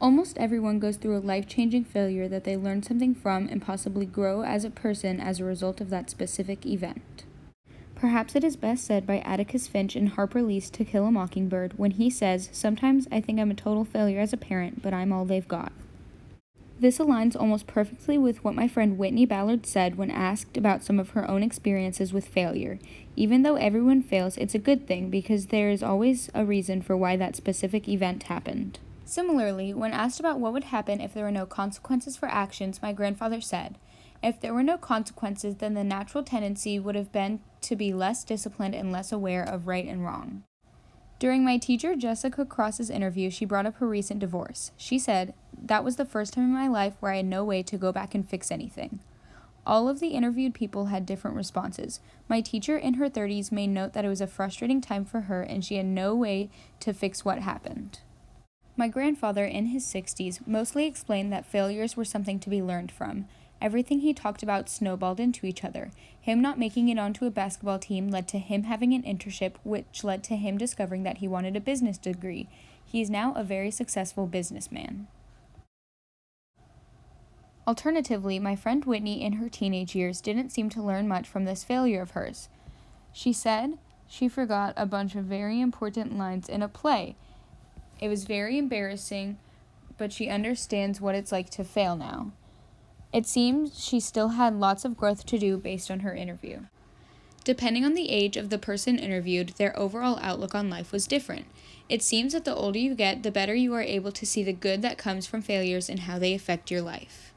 Almost everyone goes through a life-changing failure that they learn something from and possibly grow as a person as a result of that specific event. Perhaps it is best said by Atticus Finch in Harper Lee's To Kill a Mockingbird when he says, "Sometimes I think I'm a total failure as a parent, but I'm all they've got." This aligns almost perfectly with what my friend Whitney Ballard said when asked about some of her own experiences with failure. Even though everyone fails, it's a good thing because there is always a reason for why that specific event happened. Similarly, when asked about what would happen if there were no consequences for actions, my grandfather said, "If there were no consequences, then the natural tendency would have been to be less disciplined and less aware of right and wrong." During my teacher Jessica Cross's interview, she brought up her recent divorce. She said, "That was the first time in my life where I had no way to go back and fix anything." All of the interviewed people had different responses. My teacher in her 30s made note that it was a frustrating time for her and she had no way to fix what happened. My grandfather in his 60s mostly explained that failures were something to be learned from. Everything he talked about snowballed into each other. Him not making it onto a basketball team led to him having an internship, which led to him discovering that he wanted a business degree. He is now a very successful businessman. Alternatively, my friend Whitney in her teenage years didn't seem to learn much from this failure of hers. She said she forgot a bunch of very important lines in a play. It was very embarrassing, but she understands what it's like to fail now. It seems she still had lots of growth to do based on her interview. Depending on the age of the person interviewed, their overall outlook on life was different. It seems that the older you get, the better you are able to see the good that comes from failures and how they affect your life.